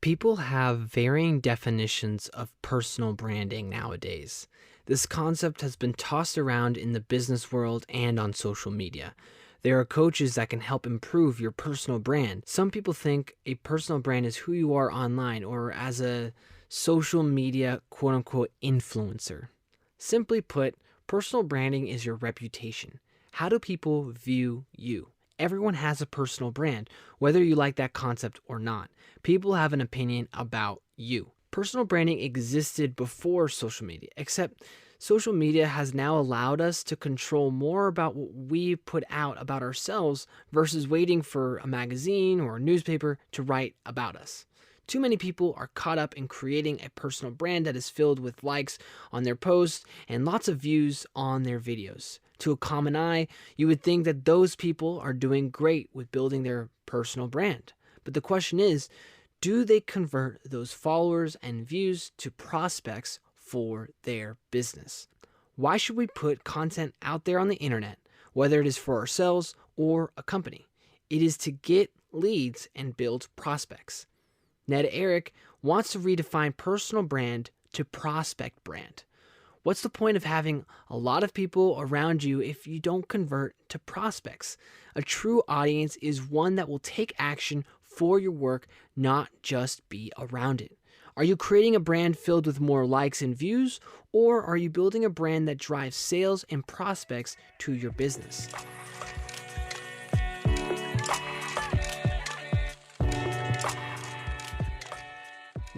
People have varying definitions of personal branding nowadays. This concept has been tossed around in the business world and on social media. There are coaches that can help improve your personal brand. Some people think a personal brand is who you are online or as a social media quote unquote influencer. Simply put, personal branding is your reputation. How do people view you? Everyone has a personal brand, whether you like that concept or not. People have an opinion about you. Personal branding existed before social media, except social media has now allowed us to control more about what we put out about ourselves versus waiting for a magazine or a newspaper to write about us. Too many people are caught up in creating a personal brand that is filled with likes on their posts and lots of views on their videos. To a common eye, you would think that those people are doing great with building their personal brand. But the question is, do they convert those followers and views to prospects for their business? Why should we put content out there on the internet, whether it is for ourselves or a company? It is to get leads and build prospects. Ned Arick wants to redefine personal brand to prospect brand. What's the point of having a lot of people around you if you don't convert to prospects? A true audience is one that will take action for your work, not just be around it. Are you creating a brand filled with more likes and views, or are you building a brand that drives sales and prospects to your business?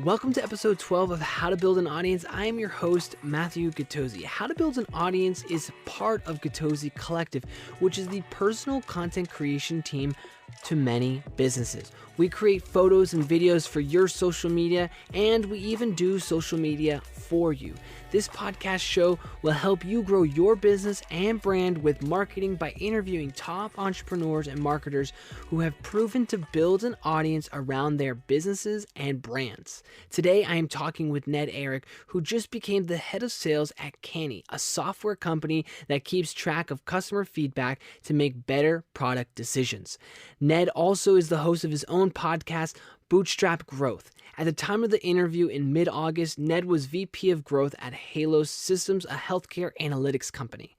Welcome to episode 12 of How to Build an Audience. I am your host, Matthew Gatosi. How to Build an Audience is part of ketosiscollective, which is the personal content creation team to many businesses. We create photos and videos for your social media, and we even do social media for you. This podcast show will help you grow your business and brand with marketing by interviewing top entrepreneurs and marketers who have proven to build an audience around their businesses and brands. Today, I am talking with Ned Arick, who just became the head of sales at Canny, a software company that keeps track of customer feedback to make better product decisions. Ned also is the host of his own podcast, Bootstrap Growth. At the time of the interview in mid-August, Ned was VP of Growth at Halos Systems, a healthcare analytics company.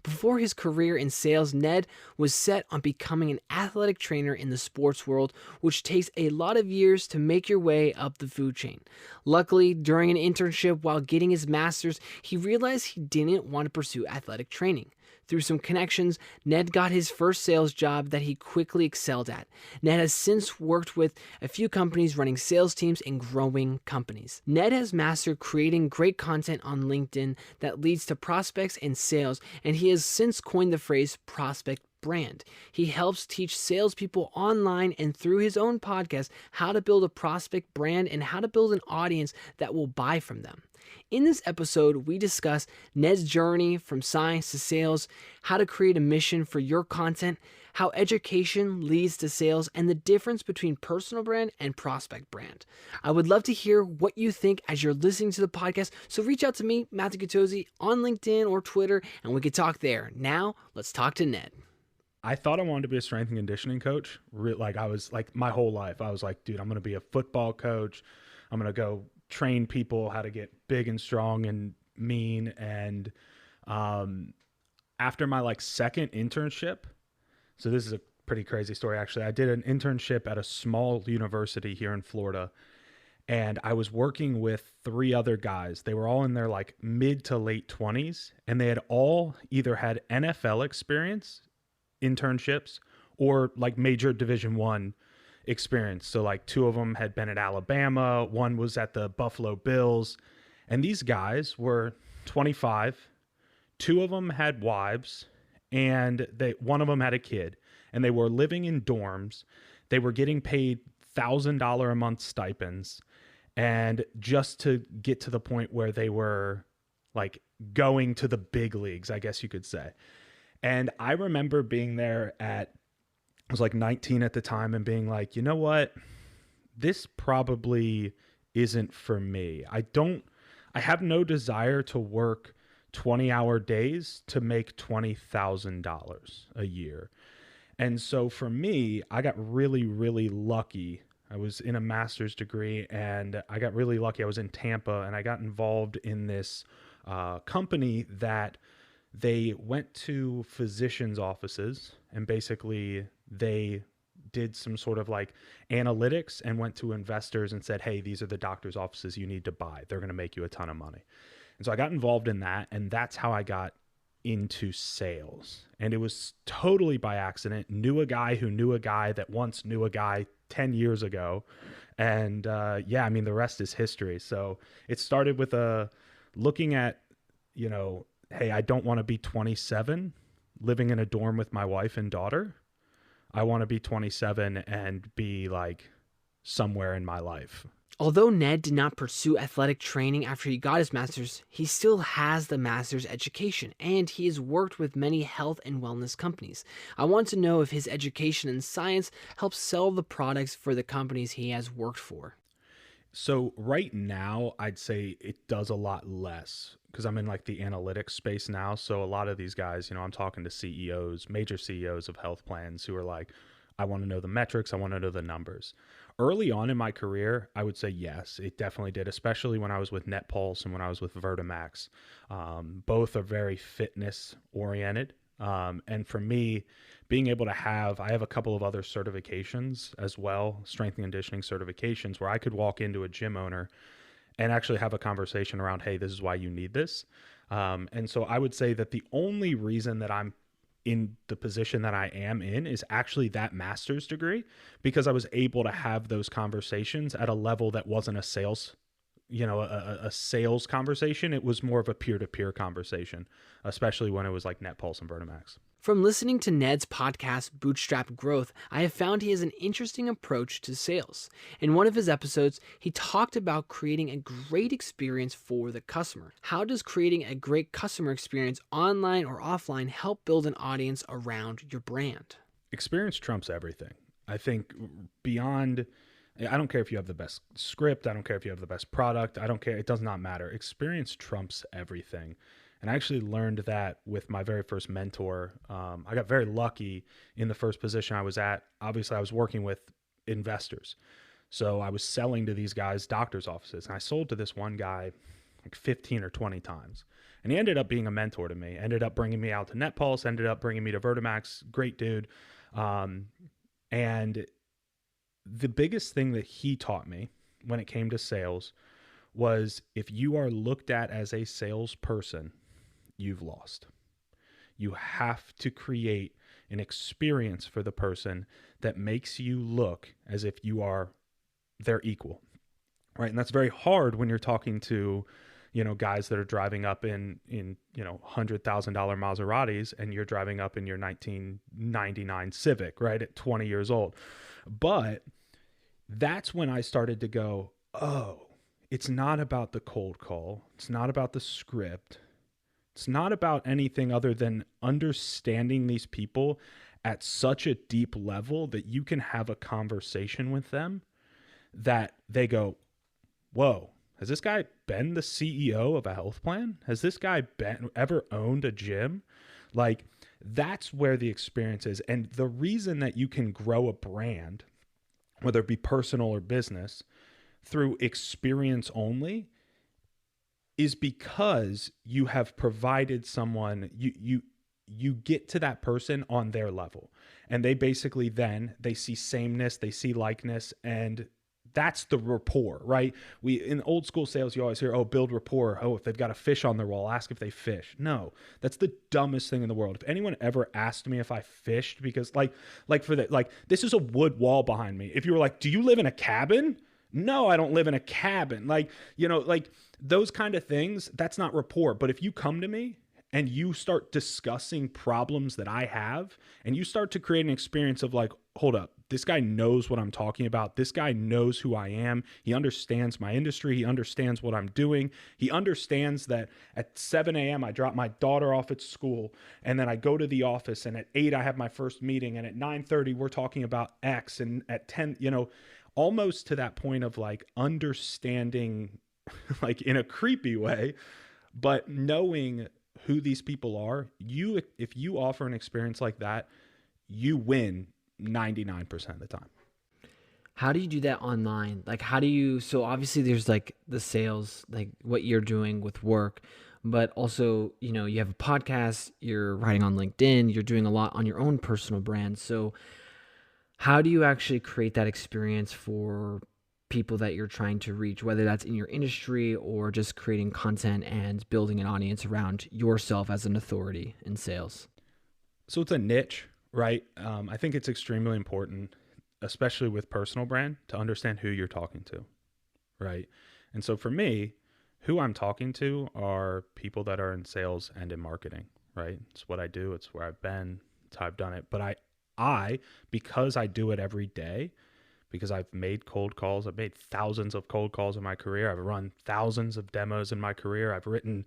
Before his career in sales, Ned was set on becoming an athletic trainer in the sports world, which takes a lot of years to make your way up the food chain. Luckily, during an internship while getting his master's, he realized he didn't want to pursue athletic training. Through some connections, Ned got his first sales job that he quickly excelled at. Ned has since worked with a few companies running sales teams and growing companies. Ned has mastered creating great content on LinkedIn that leads to prospects and sales, and he has since coined the phrase prospect brand. He helps teach salespeople online and through his own podcast how to build a prospect brand and how to build an audience that will buy from them. In this episode, we discuss Ned's journey from science to sales, how to create a mission for your content, how education leads to sales, and the difference between personal brand and prospect brand. I would love to hear what you think as you're listening to the podcast, so reach out to me, Matthew Gatosi, on LinkedIn or Twitter, and we could talk there. Now, let's talk to Ned. I thought I wanted to be a strength and conditioning coach. I was like my whole life. I was like, dude, I'm going to be a football coach. I'm going to go train people how to get big and strong and mean. And after my second internship, so this is a pretty crazy story actually. I did an internship at a small university here in Florida, and I was working with three other guys. They were all in their mid to late 20s, and they had all either had NFL experience, internships, or major Division I experience. So two of them had been at Alabama, one was at the Buffalo Bills, and these guys were 25. Two of them had wives, and one of them had a kid, and they were living in dorms. They were getting paid $1,000 a month stipends, and just to get to the point where they were going to the big leagues, I guess you could say. And I remember being there I was 19 at the time, and being like, you know what? This probably isn't for me. I have no desire to work 20-hour days to make $20,000 a year. And so for me, I got really, really lucky I was in a master's degree, and I got really lucky. I was in Tampa, and I got involved in this company that they went to physicians' offices, and basically they did some sort of like analytics and went to investors and said, hey, these are the doctor's offices you need to buy. They're going to make you a ton of money. And so I got involved in that, and that's how I got into sales. And it was totally by accident. Knew a guy who knew a guy that once knew a guy 10 years ago. And yeah, I mean, the rest is history. So it started with looking at, hey, I don't want to be 27 living in a dorm with my wife and daughter. I want to be 27 and be like somewhere in my life. Although Ned did not pursue athletic training after he got his master's, he still has the master's education, and he has worked with many health and wellness companies. I want to know if his education in science helps sell the products for the companies he has worked for. So right now, I'd say it does a lot less because I'm in like the analytics space now. So a lot of these guys, I'm talking to CEOs, major CEOs of health plans who are like, I want to know the metrics. I want to know the numbers. Early on in my career, I would say yes, it definitely did, especially when I was with NetPulse and when I was with Vertimax. Both are very fitness oriented. And for me, being able to I have a couple of other certifications as well, strength and conditioning certifications, where I could walk into a gym owner and actually have a conversation around, hey, this is why you need this. And so I would say that the only reason that I'm in the position that I am in is actually that master's degree, because I was able to have those conversations at a level that wasn't a sales, a sales conversation. It was more of a peer-to-peer conversation, especially when it was like NetPulse and Vertimax. From listening to Ned's podcast, Bootstrap Growth, I have found he has an interesting approach to sales. In one of his episodes, he talked about creating a great experience for the customer. How does creating a great customer experience online or offline help build an audience around your brand? Experience trumps everything. I think I don't care if you have the best script. I don't care if you have the best product. I don't care. It does not matter. Experience trumps everything. And I actually learned that with my very first mentor. I got very lucky in the first position I was at. Obviously, I was working with investors. So I was selling to these guys' doctor's offices. And I sold to this one guy like 15 or 20 times. And he ended up being a mentor to me, ended up bringing me out to NetPulse, ended up bringing me to Vertimax. Great dude. And the biggest thing that he taught me when it came to sales was, if you are looked at as a salesperson, you've lost. You have to create an experience for the person that makes you look as if you are their equal, right? And that's very hard when you're talking to, guys that are driving up in $100,000 Maseratis, and you're driving up in your 1999 Civic, right, at 20 years old. But that's when I started to go, oh, it's not about the cold call. It's not about the script. It's not about anything other than understanding these people at such a deep level that you can have a conversation with them that they go, whoa, has this guy been the CEO of a health plan? Has this guy ever owned a gym? Like, that's where the experience is. And the reason that you can grow a brand, whether it be personal or business, through experience only, is because you have provided someone, you get to that person on their level, and they basically then they see sameness, they see likeness, and that's the rapport, right? In old school sales, you always hear, oh, build rapport. Oh, if they've got a fish on their wall, ask if they fish. No, that's the dumbest thing in the world. If anyone ever asked me if I fished, because this is a wood wall behind me. If you were like, do you live in a cabin? No, I don't live in a cabin. Like those kind of things, that's not rapport. But if you come to me and you start discussing problems that I have, and you start to create an experience of like, hold up, this guy knows what I'm talking about. This guy knows who I am. He understands my industry. He understands what I'm doing. He understands that at 7 a.m. I drop my daughter off at school, and then I go to the office, and at 8 I have my first meeting, and at 9:30 we're talking about X, and at 10, almost to that point of like understanding, like in a creepy way, but knowing who these people are. If you offer an experience like that, you win 99% of the time. How do you do that online? Like, how do you, so obviously there's like the sales, like what you're doing with work, but also, you have a podcast, you're writing on LinkedIn, you're doing a lot on your own personal brand. So how do you actually create that experience for people that you're trying to reach, whether that's in your industry or just creating content and building an audience around yourself as an authority in sales? So it's a niche, right? I think it's extremely important, especially with personal brand, to understand who you're talking to, right? And so for me, who I'm talking to are people that are in sales and in marketing, right? It's what I do. It's where I've been. It's how I've done it. But because I do it every day, because I've made cold calls, I've made thousands of cold calls in my career. I've run thousands of demos in my career. I've written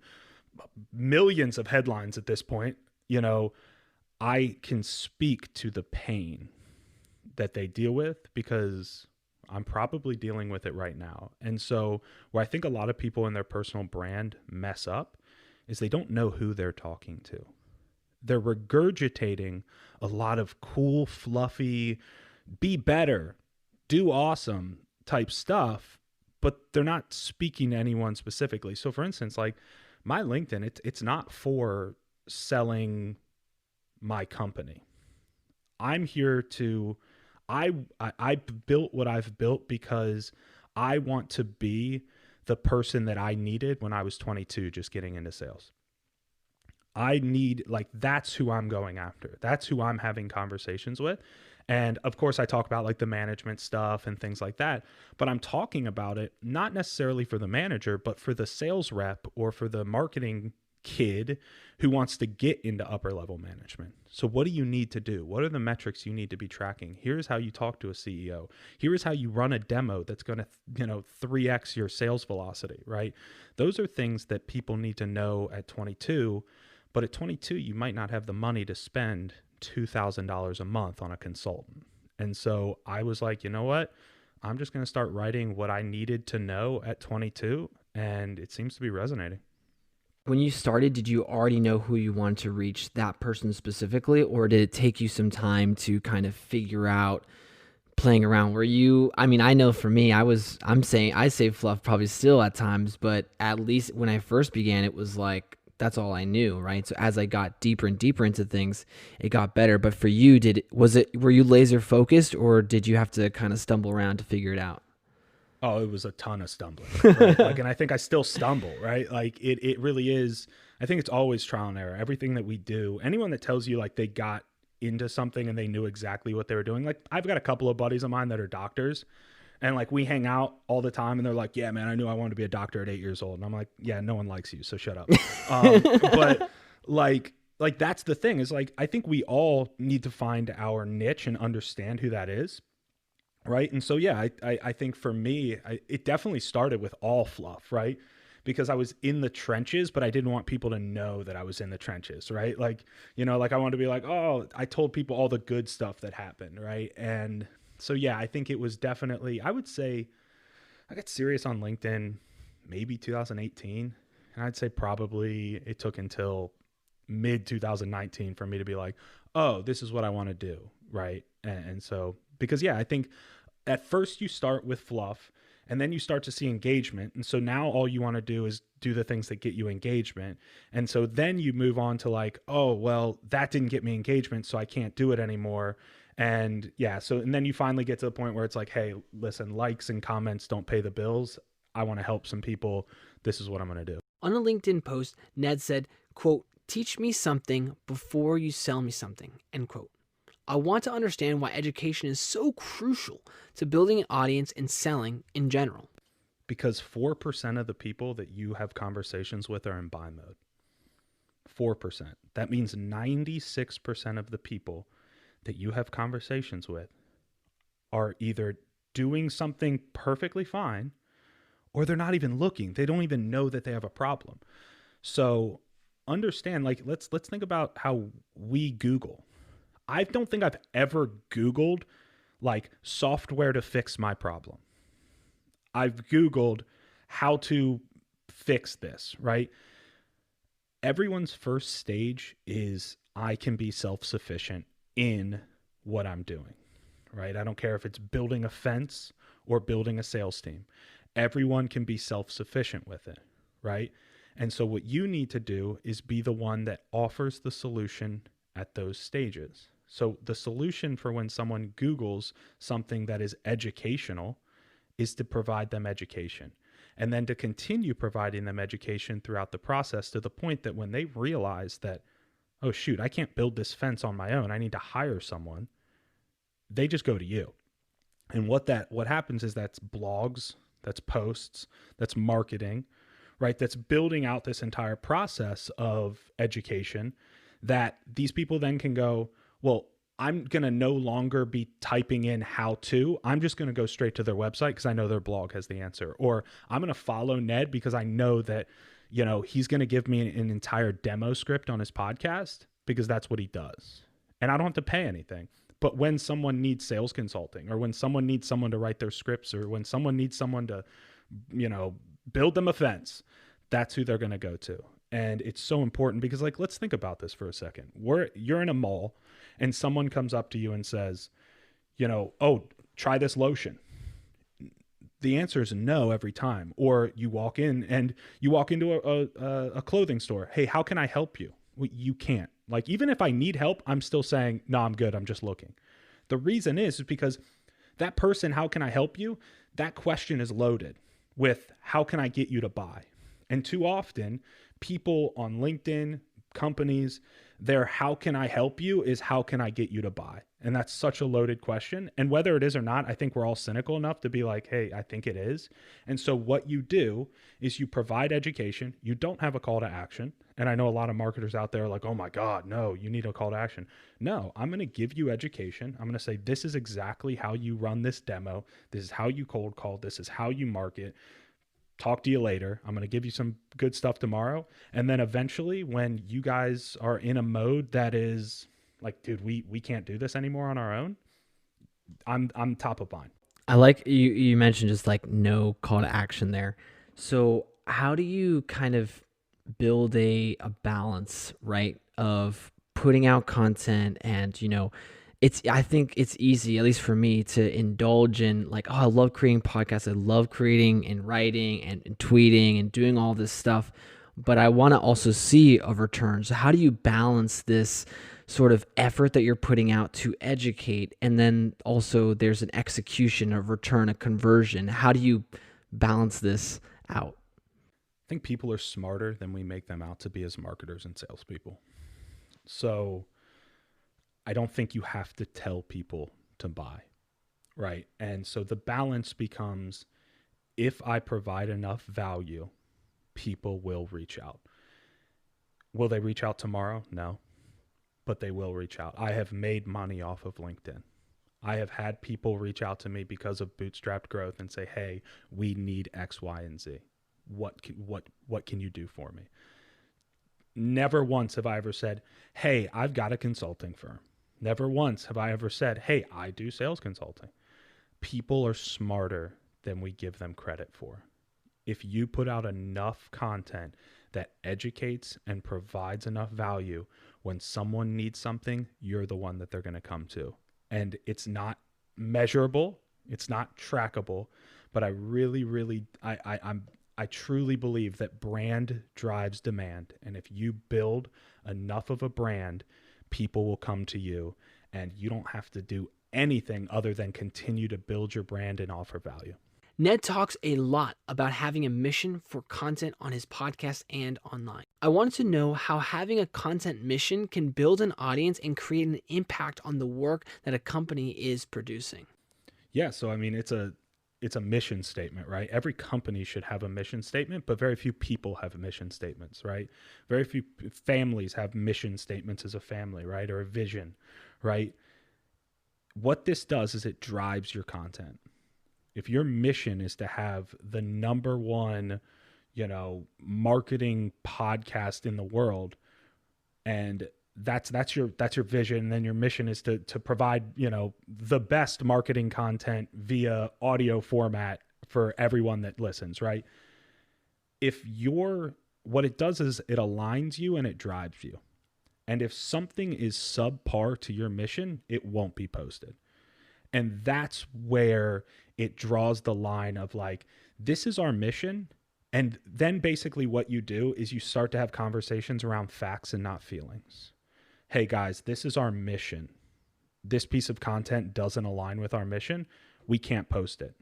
millions of headlines at this point. I can speak to the pain that they deal with because I'm probably dealing with it right now. And so where I think a lot of people in their personal brand mess up is they don't know who they're talking to. They're regurgitating a lot of cool, fluffy, be better, do awesome type stuff, but they're not speaking to anyone specifically. So for instance, like my LinkedIn, it's not for selling my company. I'm here to, I built what I've built because I want to be the person that I needed when I was 22, just getting into sales. That's who I'm going after. That's who I'm having conversations with. And of course, I talk about like the management stuff and things like that, but I'm talking about it not necessarily for the manager, but for the sales rep or for the marketing kid who wants to get into upper level management. So what do you need to do? What are the metrics you need to be tracking? Here's how you talk to a CEO. Here's how you run a demo that's going to, 3x your sales velocity, right? Those are things that people need to know at 22. But at 22, you might not have the money to spend $2,000 a month on a consultant. And so I was like, you know what? I'm just going to start writing what I needed to know at 22. And it seems to be resonating. When you started, did you already know who you wanted to reach, that person specifically, or did it take you some time to kind of figure out, playing around? I know for me, I say fluff probably still at times, but at least when I first began, it was like, that's all I knew, right? So as I got deeper and deeper into things, it got better. But for you, were you laser focused, or did you have to kind of stumble around to figure it out? Oh, it was a ton of stumbling, right? And I think I still stumble, right? Like it really is. I think it's always trial and error. Everything that we do, anyone that tells you like they got into something and they knew exactly what they were doing. Like I've got a couple of buddies of mine that are doctors, and like we hang out all the time and they're like, yeah, man, I knew I wanted to be a doctor at 8 years old. And I'm like, yeah, no one likes you, so shut up. But like that's the thing is like, I think we all need to find our niche and understand who that is. Right. And so, yeah, I think for me, it definitely started with all fluff, right? Because I was in the trenches, but I didn't want people to know that I was in the trenches, right? Like I wanted to be like, oh, I told people all the good stuff that happened, right? And so, yeah, I think it was definitely, I would say I got serious on LinkedIn maybe 2018. And I'd say probably it took until mid 2019 for me to be like, oh, this is what I want to do, right? And so, because, yeah, I think at first you start with fluff and then you start to see engagement. And so now all you want to do is do the things that get you engagement. And so then you move on to like, oh, well, that didn't get me engagement, so I can't do it anymore. And yeah, and then you finally get to the point where it's like, hey, listen, likes and comments don't pay the bills. I want to help some people. This is what I'm going to do. On a LinkedIn post, Ned said, quote, "Teach me something before you sell me something," end quote. I want to understand why education is so crucial to building an audience and selling in general. Because 4% of the people that you have conversations with are in buy mode. 4%. That means 96% of the people that you have conversations with are either doing something perfectly fine or they're not even looking. They don't even know that they have a problem. So understand, like, let's think about how we Google. I don't think I've ever Googled like software to fix my problem. I've Googled how to fix this, right? Everyone's first stage is I can be self-sufficient in what I'm doing, right? I don't care if it's building a fence or building a sales team. Everyone can be self-sufficient with it, right? And so what you need to do is be the one that offers the solution at those stages. So the solution for when someone Googles something that is educational is to provide them education, and then to continue providing them education throughout the process to the point that when they realize that, oh shoot, I can't build this fence on my own, I need to hire someone, they just go to you. And what happens is that's blogs, that's posts, that's marketing, right? That's building out this entire process of education that these people then can go, well, I'm going to no longer be typing in how to. I'm just going to go straight to their website because I know their blog has the answer. Or I'm going to follow Ned because I know that, he's going to give me an entire demo script on his podcast because that's what he does. And I don't have to pay anything. But when someone needs sales consulting, or when someone needs someone to write their scripts, or when someone needs someone to, build them a fence, that's who they're going to go to. And it's so important because, let's think about this for a second. You're in a mall and someone comes up to you and says, oh, try this lotion. The answer is no every time. Or you walk into a clothing store. Hey, how can I help you? Well, you can't. Even if I need help, I'm still saying, no, I'm good. I'm just looking. The reason is because that person, how can I help you? That question is loaded with how can I get you to buy? And too often people on LinkedIn, companies, their how can I help you is how can I get you to buy? And that's such a loaded question. And whether it is or not, I think we're all cynical enough to be like, hey, I think it is. And so what you do is you provide education. You don't have a call to action. And I know a lot of marketers out there are like, oh my God, no, you need a call to action. No, I'm going to give you education. I'm going to say, this is exactly how you run this demo. This is how you cold call. This is how you market. Talk to you later. I'm going to give you some good stuff tomorrow. And then eventually when you guys are in a mode that is like, dude, we can't do this anymore on our own, I'm top of mind. I like you mentioned just no call to action there. So how do you kind of build a balance, right, of putting out content and, I think it's easy, at least for me, to indulge in oh, I love creating podcasts. I love creating and writing and tweeting and doing all this stuff, but I want to also see a return. So how do you balance this sort of effort that you're putting out to educate, and then also there's an execution, a return, a conversion? How do you balance this out? I think people are smarter than we make them out to be as marketers and salespeople. So I don't think you have to tell people to buy, right? And so the balance becomes, if I provide enough value, people will reach out. Will they reach out tomorrow? No, but they will reach out. I have made money off of LinkedIn. I have had people reach out to me because of bootstrapped growth and say, hey, we need X, Y, and Z. What can you do for me? Never once have I ever said, hey, I've got a consulting firm. Never once have I ever said, hey, I do sales consulting. People are smarter than we give them credit for. If you put out enough content that educates and provides enough value, when someone needs something, you're the one that they're going to come to. And it's not measurable, it's not trackable, but I really, I truly believe that brand drives demand. And if you build enough of a brand, people will come to you, and you don't have to do anything other than continue to build your brand and offer value. Ned talks a lot about having a mission for content on his podcast and online. I wanted to know how having a content mission can build an audience and create an impact on the work that a company is producing. Yeah, so I mean, it's a mission statement, right? Every company should have a mission statement, but very few people have mission statements, right? Very few families have mission statements as a family, right? Or a vision, right? What this does is it drives your content. If your mission is to have the number one, marketing podcast in the world, and that's your vision, and then your mission is to provide, the best marketing content via audio format for everyone that listens, right? What it does is it aligns you and it drives you. And if something is subpar to your mission, it won't be posted. And that's where it draws the line of like, this is our mission. And then basically what you do is you start to have conversations around facts and not feelings. Hey guys, this is our mission. This piece of content doesn't align with our mission. We can't post it.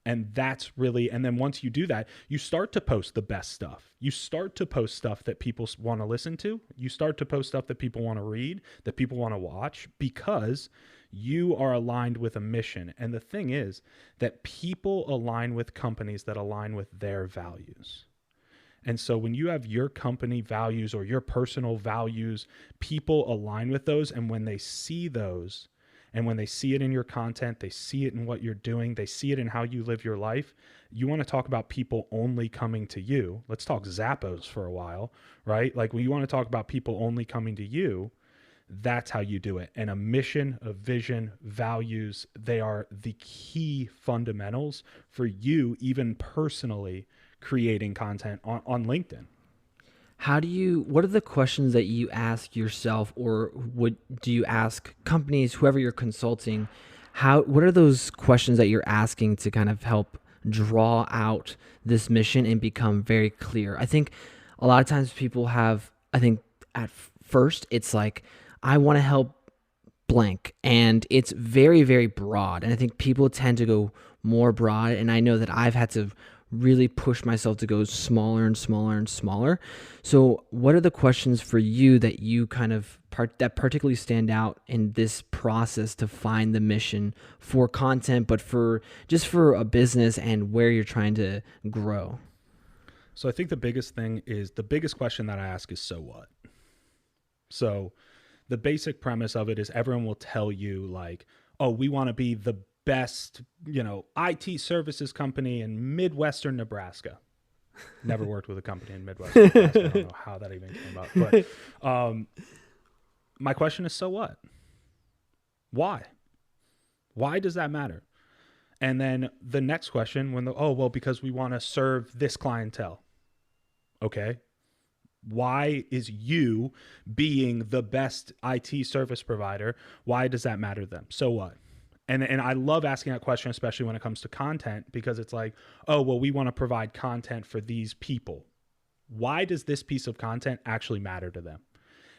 And that's really, and then once you do that, you start to post the best stuff. You start to post stuff that people want to listen to. You start to post stuff that people want to read, that people want to watch, because you are aligned with a mission. And the thing is that people align with companies that align with their values. And so when you have your company values or your personal values, people align with those. And when they see those, and when they see it in your content, they see it in what you're doing, they see it in how you live your life. You want to talk about people only coming to you. Let's talk Zappos for a while, right? Like when you want to talk about people only coming to you, that's how you do it. And a mission, a vision, values, they are the key fundamentals for you, even personally, creating content on LinkedIn. What are the questions that you ask yourself, or do you ask companies, whoever you're consulting, what are those questions that you're asking to kind of help draw out this mission and become very clear? I think a lot of times people at first it's like, I want to help blank, and it's very, very broad. And I think people tend to go more broad. And I know that I've had to really push myself to go smaller and smaller and smaller. So what are the questions for you that you kind of that particularly stand out in this process to find the mission for content, but for a business and where you're trying to grow? So I think the biggest question that I ask is, so what? So the basic premise of it is everyone will tell you like, oh, we want to be the best, IT services company in Midwestern Nebraska. Never worked with a company in Midwestern Nebraska. I don't know how that even came up. But my question is, so what? Why? Why does that matter? And then the next question, because we want to serve this clientele. Okay. Why is you being the best IT service provider, why does that matter to them? So what? And I love asking that question, especially when it comes to content, because it's like, oh, well, we want to provide content for these people. Why does this piece of content actually matter to them?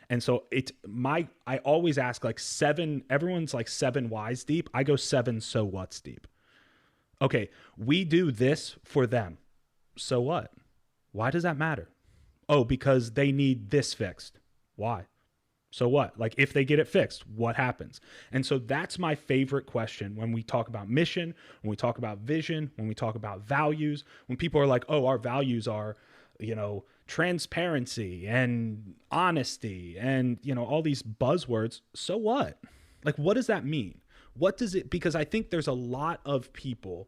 And so I always ask like everyone's like 7 whys deep. I go 7 so what's deep. Okay, we do this for them. So what? Why does that matter? Oh, because they need this fixed. Why? So what? Like if they get it fixed, what happens? And so that's my favorite question when we talk about mission, when we talk about vision, when we talk about values, when people are like, oh, our values are, transparency and honesty and, all these buzzwords. So what? Like, what does that mean? Because I think there's a lot of people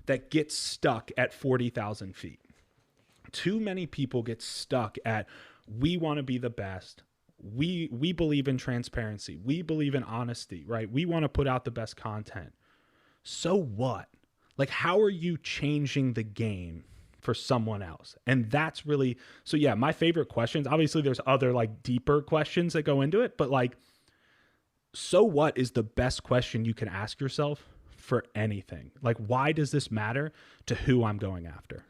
that get stuck at 40,000 feet. Too many people get stuck at, we want to be the best. We believe in transparency. We believe in honesty, right? We want to put out the best content. So what? Like, how are you changing the game for someone else? And that's really, so yeah, my favorite questions, obviously there's other like deeper questions that go into it, but like, so what is the best question you can ask yourself for anything? Like, why does this matter to who I'm going after?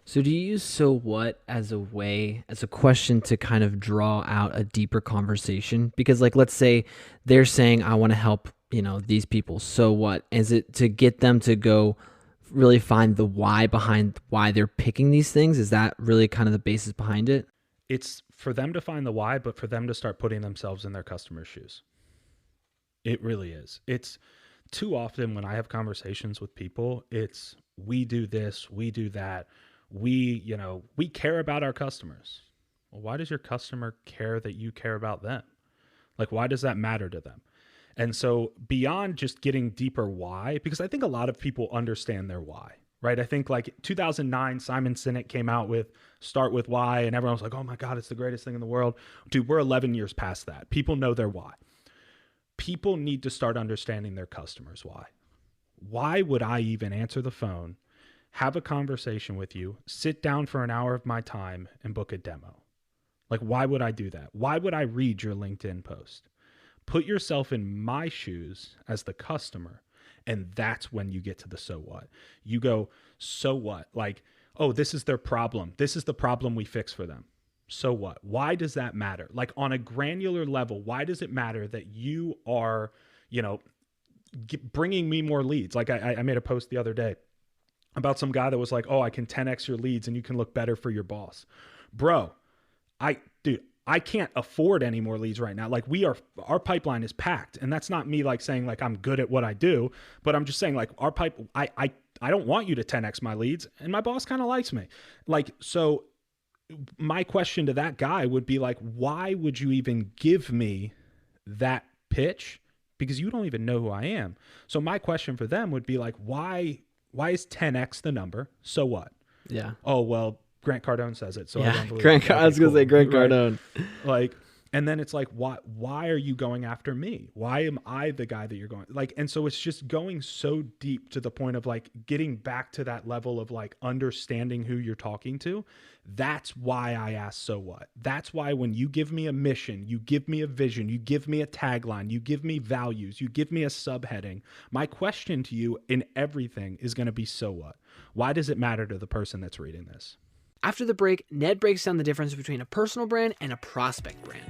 So do you use so what as a question to kind of draw out a deeper conversation? Because like, let's say they're saying, I want to help, these people. So what? Is it to get them to go really find the why behind why they're picking these things? Is that really kind of the basis behind it? It's for them to find the why, but for them to start putting themselves in their customers' shoes. It really is. It's too often when I have conversations with people, it's we do this, we do that. We care about our customers. Well, why does your customer care that you care about them? Like, why does that matter to them? And so beyond just getting deeper why, because I think a lot of people understand their why, right? I think like 2009, Simon Sinek came out with Start With Why, and everyone was like, oh my God, it's the greatest thing in the world. Dude, we're 11 years past that. People know their why. People need to start understanding their customers' why. Why would I even answer the phone, have a conversation with you, sit down for an hour of my time and book a demo? Like, why would I do that? Why would I read your LinkedIn post? Put yourself in my shoes as the customer. And that's when you get to the so what. You go, so what? Like, oh, this is their problem. This is the problem we fix for them. So what? Why does that matter? Like on a granular level, why does it matter that you are, bringing me more leads? Like I made a post the other day about some guy that was like, oh, I can 10x your leads and you can look better for your boss. Bro, I can't afford any more leads right now. Like our pipeline is packed. And that's not me like saying like I'm good at what I do, but I'm just saying like I don't want you to 10x my leads, and my boss kind of likes me. Like, so my question to that guy would be like, why would you even give me that pitch? Because you don't even know who I am. So my question for them would be like, why is 10x the number? So what? Yeah. Oh, well, Grant Cardone says it. So yeah. I don't believe I was going to say Grant Cardone. Like, and then it's like, why are you going after me? Why am I the guy that you're going like? And so it's just going so deep to the point of like getting back to that level of like understanding who you're talking to. That's why I ask, so what? That's why when you give me a mission, you give me a vision, you give me a tagline, you give me values, you give me a subheading, my question to you in everything is going to be, so what? Why does it matter to the person that's reading this? After the break, Ned breaks down the difference between a personal brand and a prospect brand.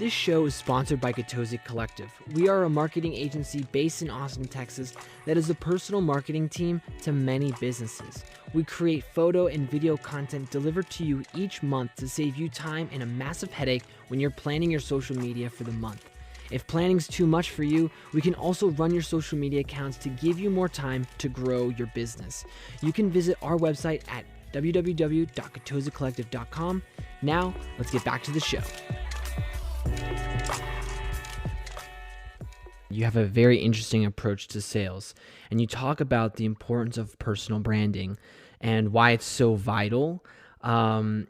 This show is sponsored by Ketosiscollective Collective. We are a marketing agency based in Austin, Texas that is a personal marketing team to many businesses. We create photo and video content delivered to you each month to save you time and a massive headache when you're planning your social media for the month. If planning's too much for you, we can also run your social media accounts to give you more time to grow your business. You can visit our website at www.ketosiscollective.com. Now, let's get back to the show. You have a very interesting approach to sales, and you talk about the importance of personal branding and why it's so vital. And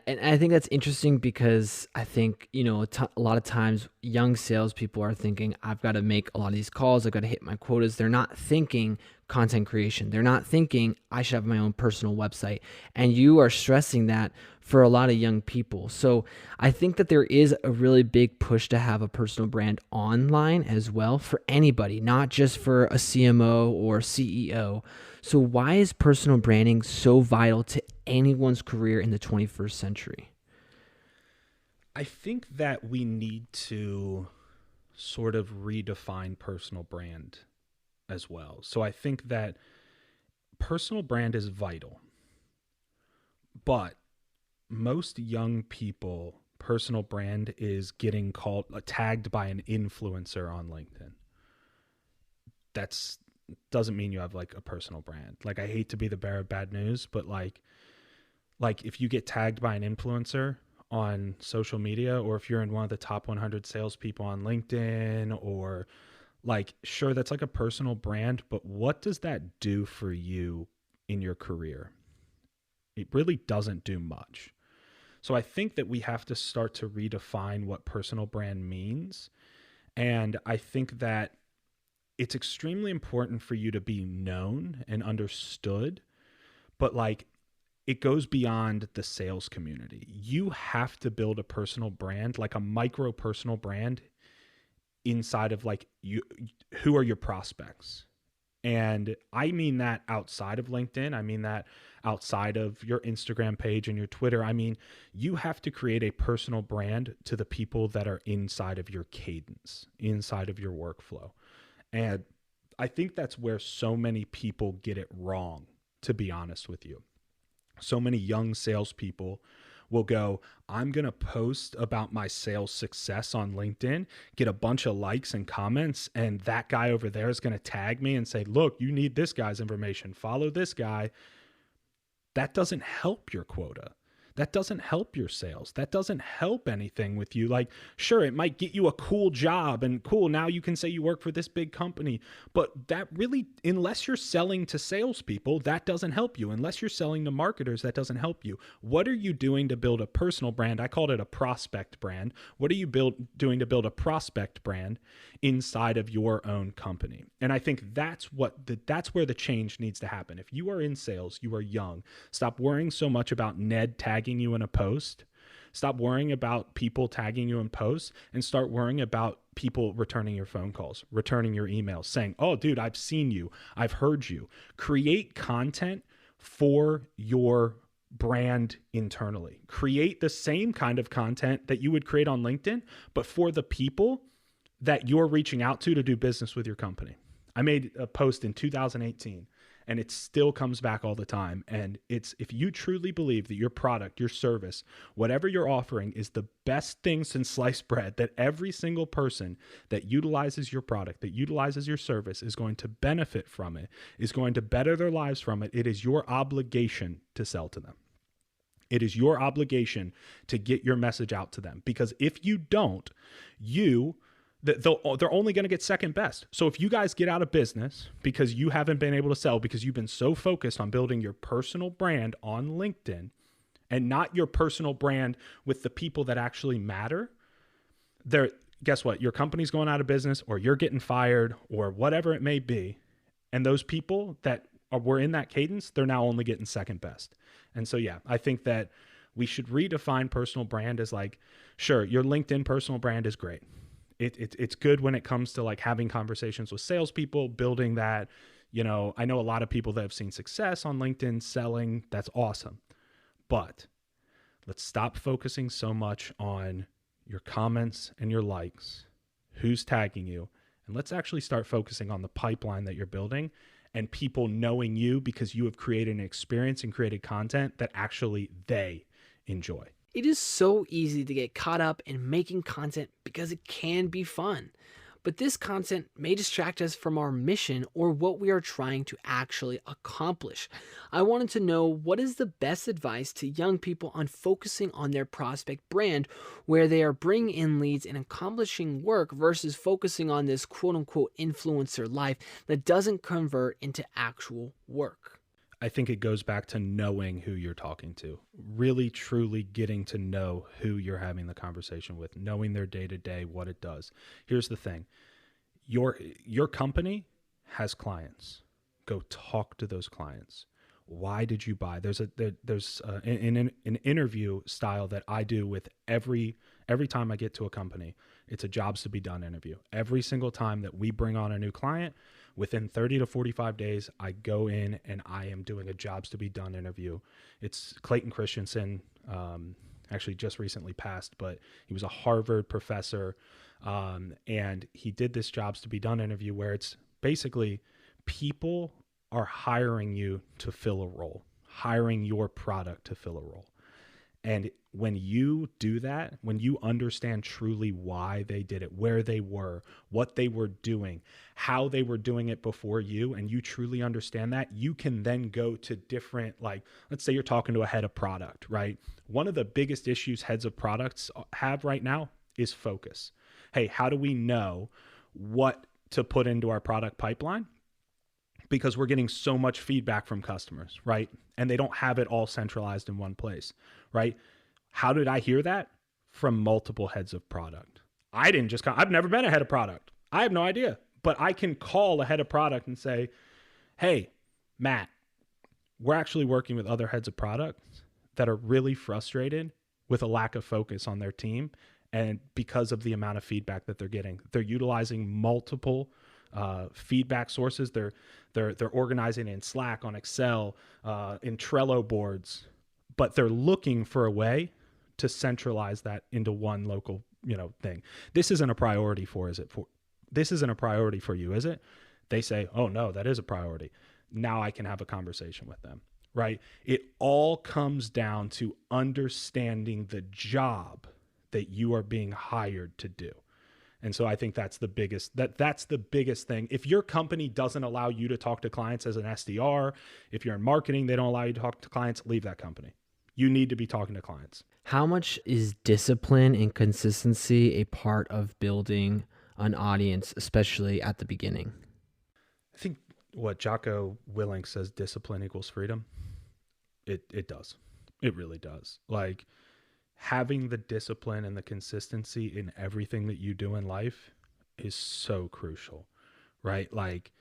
I think that's interesting because I think, a lot of times young salespeople are thinking, I've got to make a lot of these calls. I've got to hit my quotas. They're not thinking content creation. They're not thinking I should have my own personal website. And you are stressing that for a lot of young people. So I think that there is a really big push to have a personal brand online as well for anybody, not just for a CMO or CEO. So why is personal branding so vital to anyone's career in the 21st century? I think that we need to sort of redefine personal brand as well. So I think that personal brand is vital, but most young people, personal brand is getting tagged by an influencer on LinkedIn. Doesn't mean you have like a personal brand. Like, I hate to be the bearer of bad news, but like if you get tagged by an influencer on social media, or if you're in one of the top 100 salespeople on LinkedIn, or like, sure, that's like a personal brand, but what does that do for you in your career? It really doesn't do much. So I think that we have to start to redefine what personal brand means. And I think that it's extremely important for you to be known and understood, but like, it goes beyond the sales community. You have to build a personal brand, like a micro personal brand inside of like you. Who are your prospects? And I mean that outside of LinkedIn. I mean that outside of your Instagram page and your Twitter. I mean, you have to create a personal brand to the people that are inside of your cadence, inside of your workflow. And I think that's where so many people get it wrong, to be honest with you. So many young salespeople will go, I'm going to post about my sales success on LinkedIn, get a bunch of likes and comments, and that guy over there is going to tag me and say, look, you need this guy's information. Follow this guy. That doesn't help your quota. That doesn't help your sales. That doesn't help anything with you. Like, sure, it might get you a cool job and cool, now you can say you work for this big company, but that really, unless you're selling to salespeople, that doesn't help you. Unless you're selling to marketers, that doesn't help you. What are you doing to build a personal brand? I called it a prospect brand. What are you doing to build a prospect brand inside of your own company? And I think that's where the change needs to happen. If you are in sales, you are young, stop worrying so much about Ned tagging tagging you in a post. Stop worrying about people tagging you in posts and start worrying about people returning your phone calls, returning your emails, saying, oh, dude, I've seen you. I've heard you. Create content for your brand internally. Create the same kind of content that you would create on LinkedIn, but for the people that you're reaching out to do business with your company. I made a post in 2018 and it still comes back all the time. And it's, if you truly believe that your product, your service, whatever you're offering is the best thing since sliced bread, that every single person that utilizes your product, that utilizes your service is going to benefit from it, is going to better their lives from it, it is your obligation to sell to them. It is your obligation to get your message out to them, because if you don't, they're only going to get second best. So if you guys get out of business because you haven't been able to sell, because you've been so focused on building your personal brand on LinkedIn and not your personal brand with the people that actually matter, guess what? Your company's going out of business, or you're getting fired, or whatever it may be. And those people that were in that cadence, they're now only getting second best. And so, yeah, I think that we should redefine personal brand as like, sure, your LinkedIn personal brand is great. It's good when it comes to like having conversations with salespeople, building that. I know a lot of people that have seen success on LinkedIn selling. That's awesome. But let's stop focusing so much on your comments and your likes, who's tagging you, and let's actually start focusing on the pipeline that you're building and people knowing you because you have created an experience and created content that actually they enjoy. It is so easy to get caught up in making content because it can be fun. But this content may distract us from our mission or what we are trying to actually accomplish. I wanted to know, what is the best advice to young people on focusing on their prospect brand, where they are bringing in leads and accomplishing work versus focusing on this quote unquote influencer life that doesn't convert into actual work? I think it goes back to knowing who you're talking to, really truly getting to know who you're having the conversation with, knowing their day-to-day, what it does. Here's the thing. Your company has clients. Go talk to those clients. Why did you buy? There's an interview style that I do with every time I get to a company. It's a jobs to be done interview. Every single time that we bring on a new client, within 30 to 45 days, I go in and I am doing a jobs to be done interview. It's Clayton Christensen, actually just recently passed, but he was a Harvard professor. And he did this jobs to be done interview where it's basically people are hiring you to fill a role, hiring your product to fill a role. And when you do that, when you understand truly why they did it, where they were, what they were doing, how they were doing it before you, and you truly understand that, you can then go to different, like, let's say you're talking to a head of product, right? One of the biggest issues heads of products have right now is focus. Hey, how do we know what to put into our product pipeline? Because we're getting so much feedback from customers, right? And they don't have it all centralized in one place, right? How did I hear that? From multiple heads of product. I've never been a head of product. I have no idea, but I can call a head of product and say, hey, Matt, we're actually working with other heads of product that are really frustrated with a lack of focus on their team. And because of the amount of feedback that they're getting, they're utilizing multiple feedback sources. They're organizing in Slack, on Excel, in Trello boards, but they're looking for a way to centralize that into one local, thing. This isn't a priority this isn't a priority for you, is it? They say, oh no, that is a priority. Now I can have a conversation with them, right? It all comes down to understanding the job that you are being hired to do. And so I think that's the biggest thing. If your company doesn't allow you to talk to clients as an SDR, if you're in marketing, they don't allow you to talk to clients, leave that company. You need to be talking to clients. How much is discipline and consistency a part of building an audience, especially at the beginning? I think what Jocko Willink says, discipline equals freedom. It does. It really does. Like, having the discipline and the consistency in everything that you do in life is so crucial, right? Like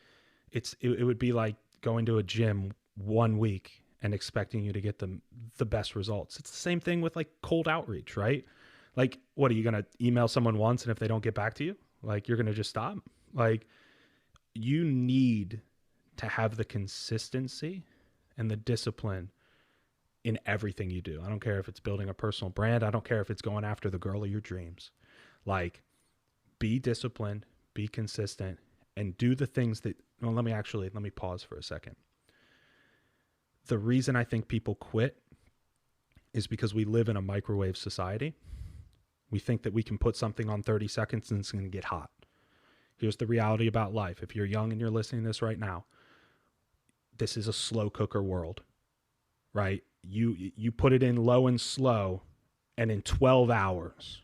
it would be like going to a gym 1 week and expecting you to get the best results. It's the same thing with like cold outreach, right? Like, what are you going to email someone once, and if they don't get back to you, like you're going to just stop? Like, you need to have the consistency and the discipline in everything you do. I don't care if it's building a personal brand. I don't care if it's going after the girl of your dreams. Like, be disciplined, be consistent, and do the things that, well, let me pause for a second. The reason I think people quit is because we live in a microwave society. We think that we can put something on 30 seconds and it's going to get hot. Here's the reality about life. If you're young and you're listening to this right now, this is a slow cooker world, right? You put it in low and slow, and in 12 hours,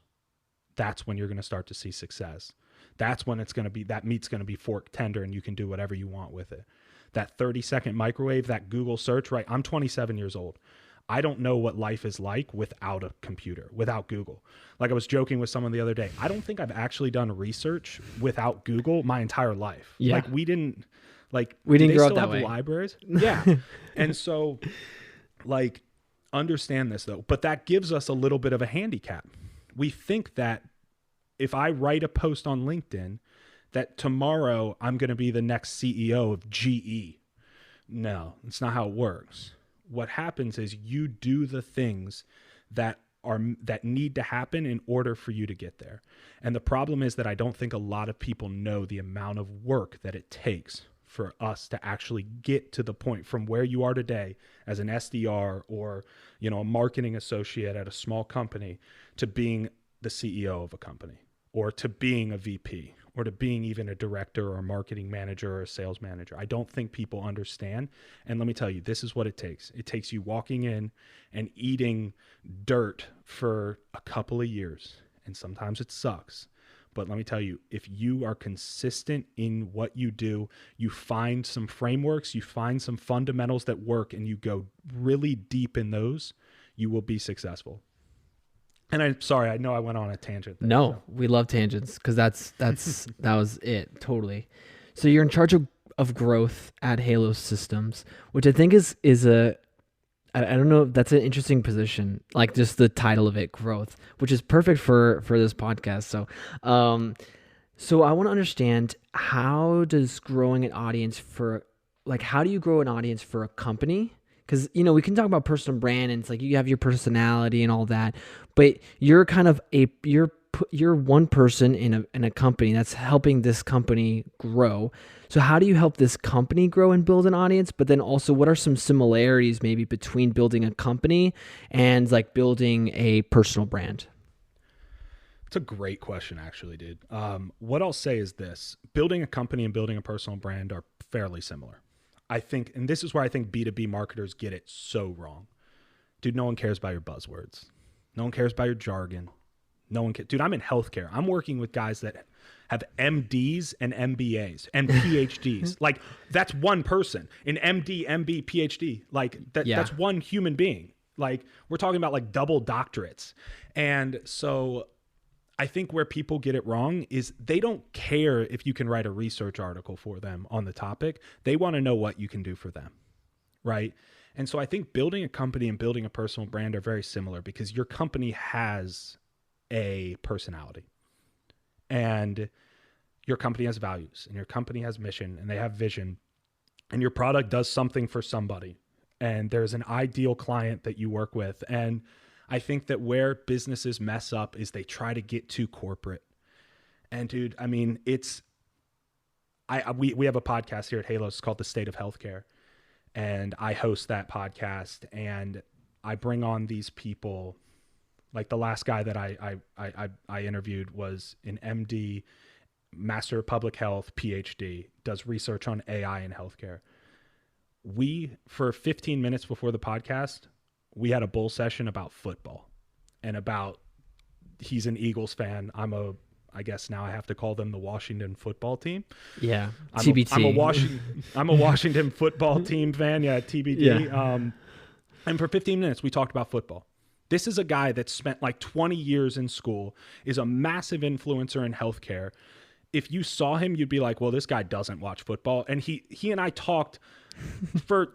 that's when you're going to start to see success. That's when it's going to be, that meat's going to be fork tender and you can do whatever you want with it. That 30-second microwave, that Google search, right? I'm 27 years old. I don't know what life is like without a computer, without Google. Like I was joking with someone the other day. I don't think I've actually done research without Google my entire life. Yeah. Like we didn't grow up that way. Libraries? Yeah. And so like understand this though, but that gives us a little bit of a handicap. We think that if I write a post on LinkedIn that tomorrow I'm going to be the next CEO of GE. No, it's not how it works. What happens is you do the things that need to happen in order for you to get there. And the problem is that I don't think a lot of people know the amount of work that it takes for us to actually get to the point from where you are today as an SDR or, a marketing associate at a small company to being the CEO of a company or to being a VP or to being even a director or a marketing manager or a sales manager. I don't think people understand. And let me tell you, this is what it takes. It takes you walking in and eating dirt for a couple of years. And sometimes it sucks. But let me tell you, if you are consistent in what you do, you find some frameworks, you find some fundamentals that work, and you go really deep in those, you will be successful. And I'm sorry, I know I went on a tangent there. No, we love tangents because that was it, totally. So you're in charge of growth at Halo Systems, which I think is I don't know, that's an interesting position, like just the title of it, growth, which is perfect for this podcast. So I want to understand, how does growing an audience how do you grow an audience for a company? Because, we can talk about personal brand and it's like you have your personality and all that, but you're kind of you're one person in a company that's helping this company grow. So how do you help this company grow and build an audience? But then also, what are some similarities maybe between building a company and like building a personal brand? It's a great question, actually, dude. What I'll say is this: building a company and building a personal brand are fairly similar. I think, and this is where I think B2B marketers get it so wrong. Dude, no one cares about your buzzwords. No one cares about your jargon. No one cares. Dude, I'm in healthcare. I'm working with guys that have MDs and MBAs and PhDs. Like, that's one person. An MD, MB, PhD. Like, that's one human being. Like, we're talking about like double doctorates. And so I think where people get it wrong is they don't care if you can write a research article for them on the topic. They want to know what you can do for them, right? And so I think building a company and building a personal brand are very similar because your company has a personality and your company has values and your company has mission and they have vision and your product does something for somebody and there's an ideal client that you work with. And I think that where businesses mess up is they try to get too corporate. And dude, I mean, we have a podcast here at Halo. It's called The State of Healthcare. And I host that podcast and I bring on these people. Like the last guy that I interviewed was an MD, Master of Public Health, PhD, does research on AI in healthcare. For 15 minutes before the podcast, we had a bull session about football and about, he's an Eagles fan. I guess now I have to call them the Washington football team. Yeah. TBT. I'm a Washington football team fan. Yeah. TBD. Yeah. And for 15 minutes, we talked about football. This is a guy that spent like 20 years in school, is a massive influencer in healthcare. If you saw him, you'd be like, well, this guy doesn't watch football. And he and I talked for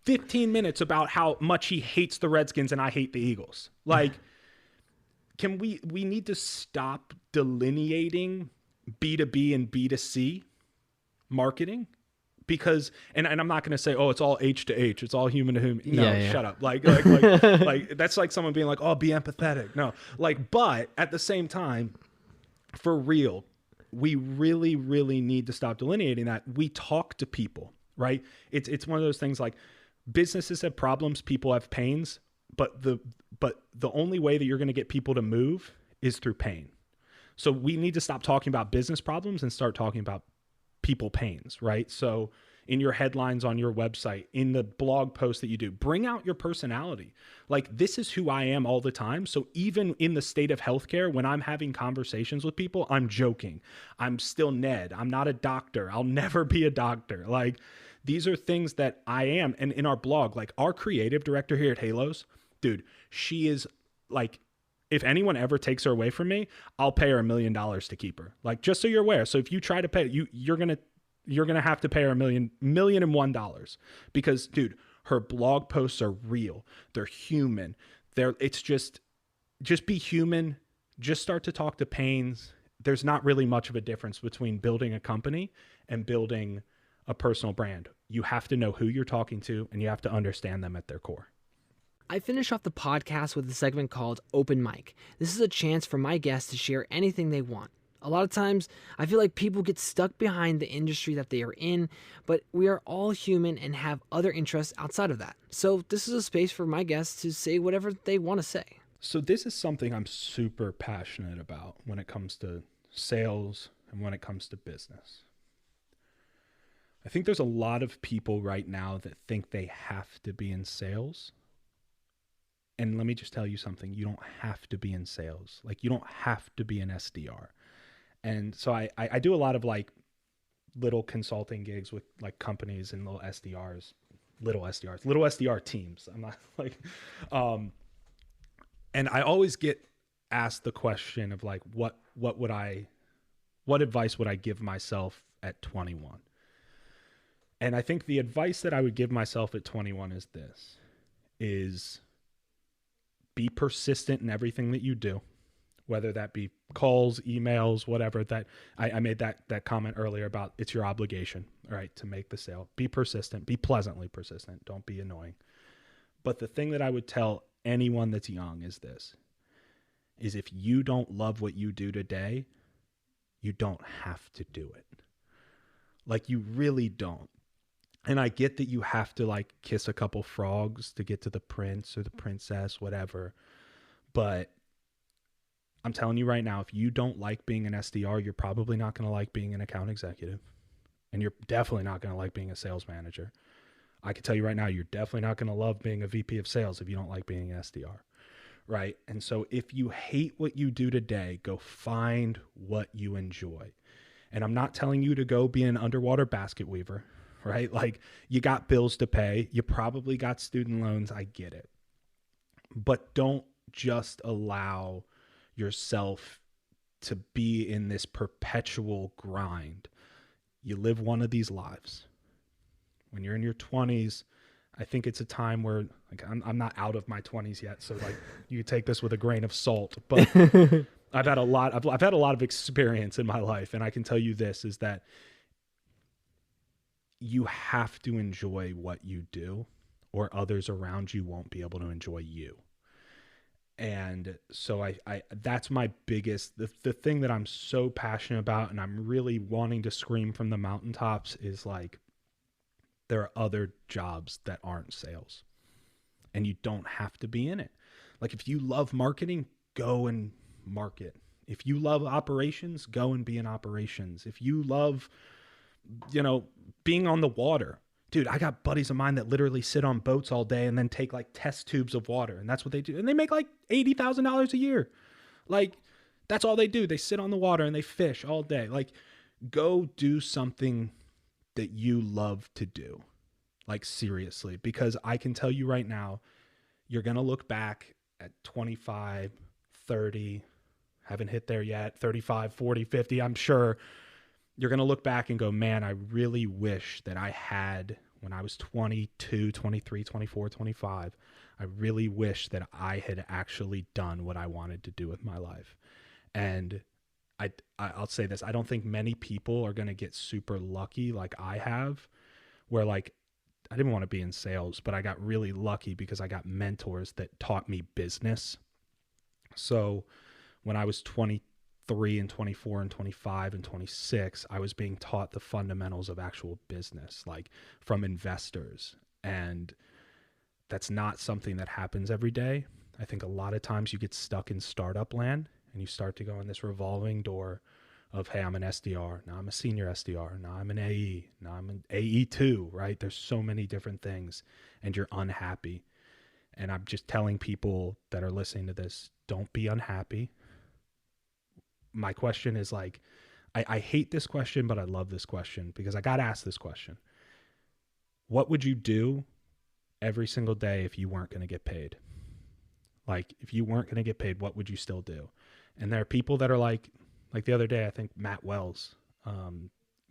15 minutes about how much he hates the Redskins and I hate the Eagles. Like, we need to stop delineating B2B and B2C marketing, because and I'm not going to say, oh, it's all H to H, it's all human to human. No, shut up. Like that's like someone being like, oh, be empathetic. No, like, but at the same time, for real, we really, really need to stop delineating that. We talk to people, right? It's one of those things like businesses have problems, people have pains, but the only way that you're going to get people to move is through pain. So we need to stop talking about business problems and start talking about people pains, right? So in your headlines on your website, in the blog post that you do, bring out your personality. Like, this is who I am all the time. So even in the state of healthcare, when I'm having conversations with people, I'm joking. I'm still Ned. I'm not a doctor. I'll never be a doctor. Like, these are things that I am. And in our blog, like, our creative director here at Halos, dude, she is like, if anyone ever takes her away from me, I'll pay her $1 million to keep her. Like, just so you're aware. So if you try to pay, you're gonna have to pay her $1 million and $1, because, dude, her blog posts are real. They're human. It's just be human. Just start to talk to pains. There's not really much of a difference between building a company and building a personal brand. You have to know who you're talking to, and you have to understand them at their core. I finish off the podcast with a segment called Open Mic. This is a chance for my guests to share anything they want. A lot of times, I feel like people get stuck behind the industry that they are in, but we are all human and have other interests outside of that. So this is a space for my guests to say whatever they want to say. So this is something I'm super passionate about when it comes to sales and when it comes to business. I think there's a lot of people right now that think they have to be in sales. And let me just tell you something. You don't have to be in sales. Like, you don't have to be an SDR. And so I do a lot of like little consulting gigs with like companies and little SDR teams. I'm not like, and I always get asked the question of like, what advice would I give myself at 21? And I think the advice that I would give myself at 21 is this, is be persistent in everything that you do, whether that be calls, emails, whatever. That I made that comment earlier about it's your obligation, right, to make the sale. Be persistent, be pleasantly persistent. Don't be annoying. But the thing that I would tell anyone that's young is this, is if you don't love what you do today, you don't have to do it. Like, you really don't. And I get that you have to like kiss a couple frogs to get to the prince or the princess, whatever. But I'm telling you right now, if you don't like being an SDR, you're probably not going to like being an account executive. And you're definitely not going to like being a sales manager. I can tell you right now, you're definitely not going to love being a VP of sales if you don't like being an SDR. Right? And so if you hate what you do today, go find what you enjoy. And I'm not telling you to go be an underwater basket weaver. Right? Like, you got bills to pay. You probably got student loans. I get it. But don't just allow yourself to be in this perpetual grind. You live one of these lives. When you're in your 20s, I think it's a time where, like, I'm not out of my 20s yet, so like you take this with a grain of salt. But I've had a lot of experience in my life, and I can tell you this, is that you have to enjoy what you do, or others around you won't be able to enjoy you. And so I that's my biggest, the thing that I'm so passionate about and I'm really wanting to scream from the mountaintops is like, there are other jobs that aren't sales, and you don't have to be in it. Like, if you love marketing, go and market. If you love operations, go and be in operations. If you love, being on the water, dude, I got buddies of mine that literally sit on boats all day and then take like test tubes of water, and that's what they do. And they make like $80,000 a year. Like, that's all they do. They sit on the water and they fish all day. Like, go do something that you love to do. Like, seriously, because I can tell you right now, you're going to look back at 25, 30, haven't hit there yet, 35, 40, 50, I'm sure. You're going to look back and go, man, I really wish that I had when I was 22, 23, 24, 25, I really wish that I had actually done what I wanted to do with my life. And I'll say this, I don't think many people are going to get super lucky like I have, where like I didn't want to be in sales, but I got really lucky because I got mentors that taught me business. So when I was 23 and 24 and 25 and 26, I was being taught the fundamentals of actual business, like from investors. And that's not something that happens every day. I think a lot of times you get stuck in startup land and you start to go in this revolving door of, hey, I'm an SDR. Now I'm a senior SDR. Now I'm an AE. Now I'm an AE2, right? There's so many different things and you're unhappy. And I'm just telling people that are listening to this, don't be unhappy. My question is like, I hate this question, but I love this question because I got asked this question. What would you do every single day if you weren't going to get paid? Like if you weren't going to get paid, what would you still do? And there are people that are like the other day, I think Matt Wells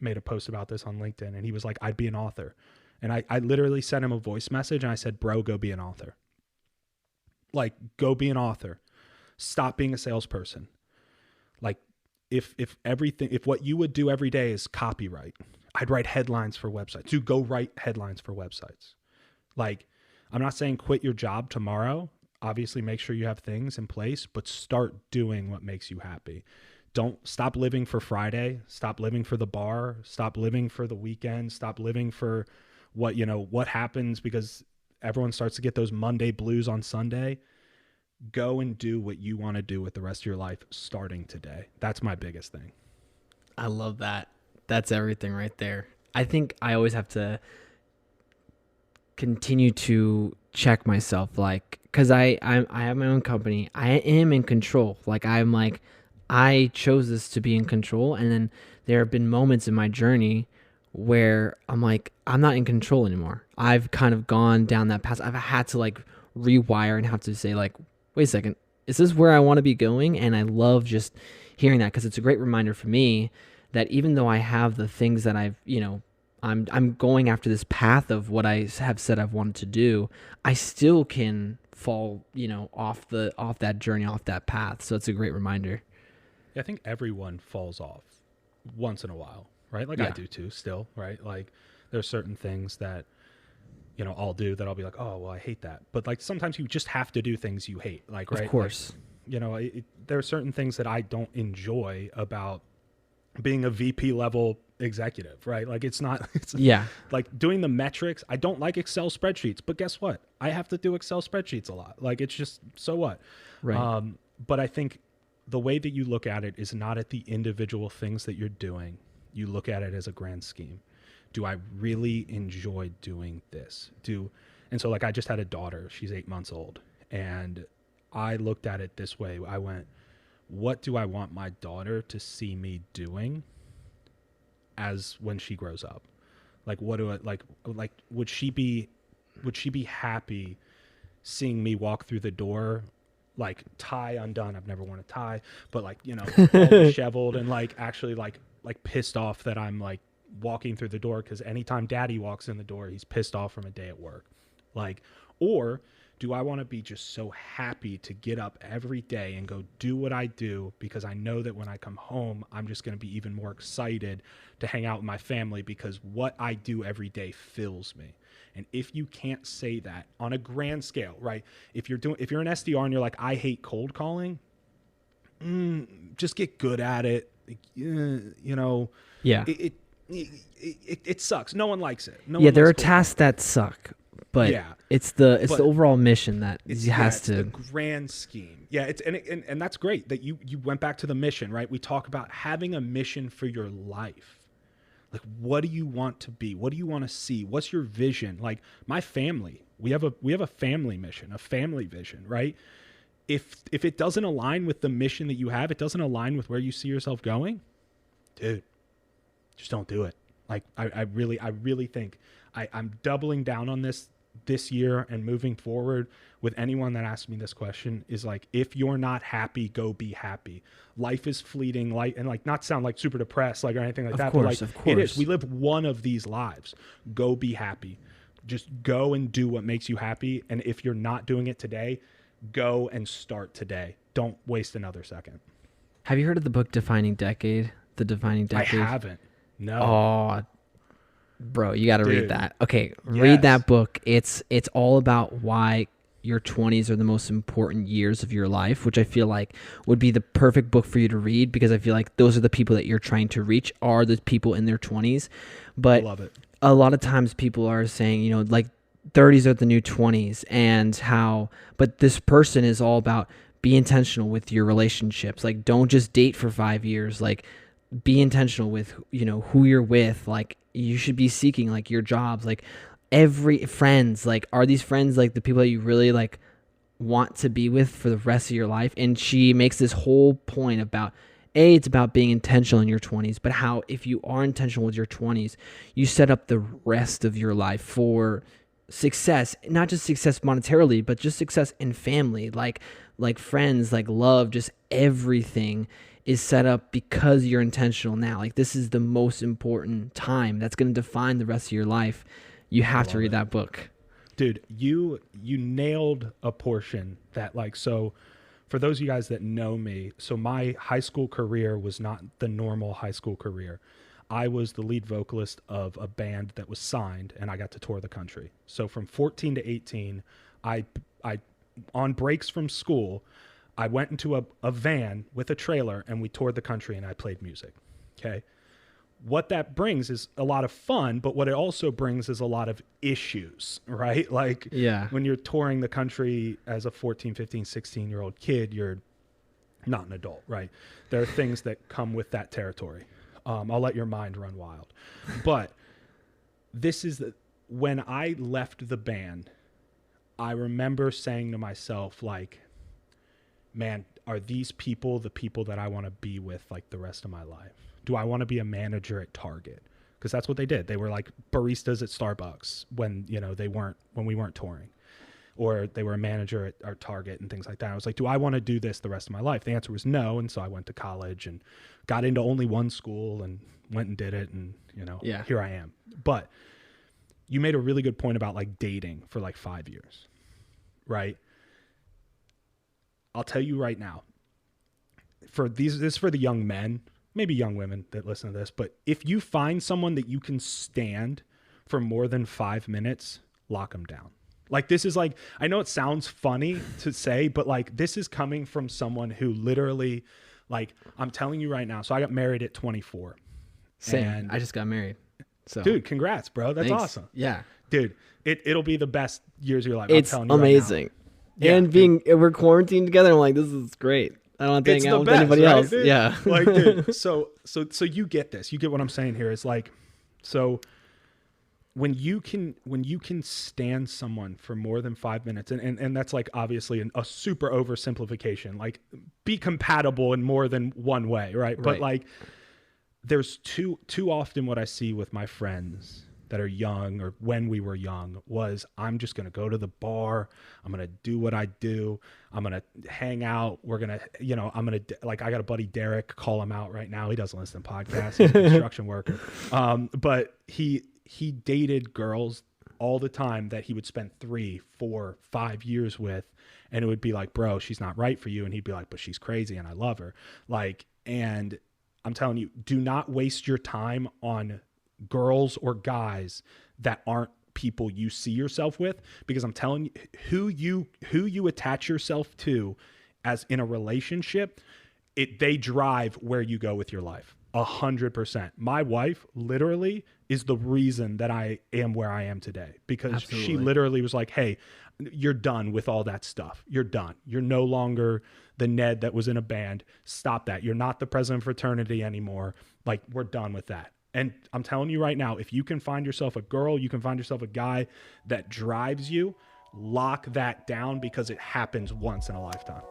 made a post about this on LinkedIn and he was like, I'd be an author. And I literally sent him a voice message and I said, bro, go be an author. Like go be an author. Stop being a salesperson. Like if what you would do every day is copyright, I'd write headlines for websites. You go write headlines for websites. Like I'm not saying quit your job tomorrow. Obviously make sure you have things in place, but start doing what makes you happy. Don't stop living for Friday. Stop living for the bar. Stop living for the weekend. Stop living for what happens because everyone starts to get those Monday blues on Sunday. Go and do what you want to do with the rest of your life starting today. That's my biggest thing. I love that. That's everything right there. I think I always have to continue to check myself, like, because I have my own company. I am in control. Like I chose this to be in control, and then there have been moments in my journey where I'm like, I'm not in control anymore. I've kind of gone down that path. I've had to like rewire and have to say like, wait a second, is this where I want to be going? And I love just hearing that because it's a great reminder for me that even though I have the things that I'm going after this path of what I have said I've wanted to do, I still can fall, off that journey, off that path. So it's a great reminder. Yeah, I think everyone falls off once in a while, right? Like I do too still, right? Like there's certain things that, I'll do that I'll be like, oh, well, I hate that. But like sometimes you just have to do things you hate. Like, right? Of course. Like, there are certain things that I don't enjoy about being a VP level executive, right? Like it's like doing the metrics. I don't like Excel spreadsheets, but guess what? I have to do Excel spreadsheets a lot. Like it's just, so what? Right. But I think the way that you look at it is not at the individual things that you're doing. You look at it as a grand scheme. Do I really enjoy doing this? And so like I just had a daughter, she's 8 months old. And I looked at it this way. I went, what do I want my daughter to see me doing as when she grows up? Like, what do I like, would she be happy seeing me walk through the door, like tie undone? I've never worn a tie, but like, all disheveled and like actually like pissed off that I'm like walking through the door. Cause anytime daddy walks in the door, he's pissed off from a day at work. Like, or do I want to be just so happy to get up every day and go do what I do because I know that when I come home, I'm just going to be even more excited to hang out with my family because what I do every day fills me. And if you can't say that on a grand scale, right? If you're an SDR and you're like, I hate cold calling, just get good at it. Yeah. It sucks. No one likes it. There are tasks that suck, but it's the overall mission that has to. The grand scheme. Yeah, and that's great that you went back to the mission, right? We talk about having a mission for your life. Like, what do you want to be? What do you want to see? What's your vision? Like my family, we have a family mission, a family vision, right? If it doesn't align with the mission that you have, it doesn't align with where you see yourself going, dude, just don't do it. Like I really think I'm doubling down on this this year and moving forward with anyone that asks me this question is like, if you're not happy, go be happy. Life is fleeting, and like not sound like super depressed, like or anything like that. But like it is. We live one of these lives. Go be happy. Just go and do what makes you happy. And if you're not doing it today, go and start today. Don't waste another second. Have you heard of the book Defining Decade? The Defining Decade? I haven't. No. Oh, bro, you got to read that. Okay, read that book. It's all about why your 20s are the most important years of your life, which I feel like would be the perfect book for you to read, because I feel like those are the people that you're trying to reach, are the people in their 20s. But I love it. A lot of times people are saying, you know, like 30s are the new 20s, and how, but this person is all about be intentional with your relationships. Like, don't just date for 5 years. Like, be intentional with, you know, who you're with. Like, you should be seeking like your jobs, like friends, like, are these friends like the people that you really like want to be with for the rest of your life? And she makes this whole point about, it's about being intentional in your 20s, but how if you are intentional with your 20s, you set up the rest of your life for success, not just success monetarily, but just success in family, like friends, like love, just everything is set up because you're intentional now. Like, this is the most important time that's going to define the rest of your life. You have to read that book. Dude, you nailed a portion that, like, so for those of you guys that know me, so my high school career was not the normal high school career. I was the lead vocalist of a band that was signed, and I got to tour the country. So from 14 to 18, I on breaks from school, I went into a van with a trailer, and we toured the country, and I played music. Okay. What that brings is a lot of fun, but what it also brings is a lot of issues, right? Like, when you're touring the country as a 14, 15, 16-year-old kid, you're not an adult, right? There are things that come with that territory. I'll let your mind run wild. But this is when I left the band, I remember saying to myself, like, man, are these people the people that I want to be with like the rest of my life? Do I want to be a manager at Target? Because that's what they did. They were like baristas at Starbucks when, you know, when we weren't touring, or they were a manager at our Target and things like that. I was like, do I want to do this the rest of my life? The answer was no. And so I went to college and got into only one school and went and did it. And, you know, here I am. But you made a really good point about like dating for like 5 years, right? I'll tell you right now, this is for the young men, maybe young women that listen to this, but if you find someone that you can stand for more than 5 minutes, lock them down. Like, this is like, I know it sounds funny to say, but like, this is coming from someone who literally, like, I'm telling you right now. So I got married at 24. Same. And I just got married. So, dude, congrats, bro. That's awesome. Yeah. Dude, it'll be the best years of your life. It's I'm telling you amazing. Right now. And we're quarantined together. I'm like, this is great. I don't have to hang out with anybody else. Dude? Yeah. Like, dude, so you get this. You get what I'm saying here. It's like, so when you can stand someone for more than 5 minutes, and that's like obviously a super oversimplification, like be compatible in more than one way, right? But like, there's too often what I see with my friends that are young, or when we were young, was I'm just going to go to the bar. I'm going to do what I do. I'm going to hang out. We're going to, you know, I'm going to, like, I got a buddy, Derek, call him out right now. He doesn't listen to podcasts. He's a construction worker. But he dated girls all the time that he would spend 3, 4, 5 years with. And it would be like, bro, she's not right for you. And he'd be like, but she's crazy and I love her. Like, and I'm telling you, do not waste your time on girls or guys that aren't people you see yourself with, because I'm telling you, who you attach yourself to as in a relationship, they drive where you go with your life. 100%. My wife literally is the reason that I am where I am today, because she literally was like, hey, you're done with all that stuff. You're done. You're no longer the Ned that was in a band. Stop that. You're not the president of fraternity anymore. Like, we're done with that. And I'm telling you right now, if you can find yourself a girl, you can find yourself a guy that drives you, lock that down, because it happens once in a lifetime.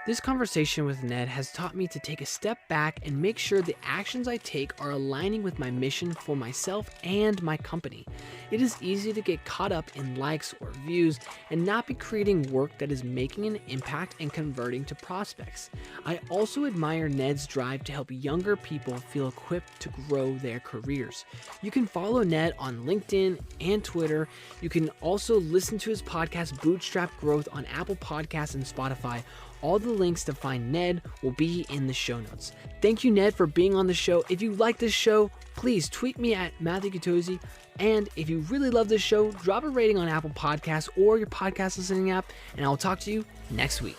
This conversation with Ned has taught me to take a step back and make sure the actions I take are aligning with my mission for myself and my company. It is easy to get caught up in likes or views and not be creating work that is making an impact and converting to prospects. I also admire Ned's drive to help younger people feel equipped to grow their careers. You can follow Ned on LinkedIn and Twitter. You can also listen to his podcast Bootstrap Growth on Apple Podcasts and Spotify. All the links to find Ned will be in the show notes. Thank you, Ned, for being on the show. If you like this show, please tweet me at Matthew Ketosy. And if you really love this show, drop a rating on Apple Podcasts or your podcast listening app, and I'll talk to you next week.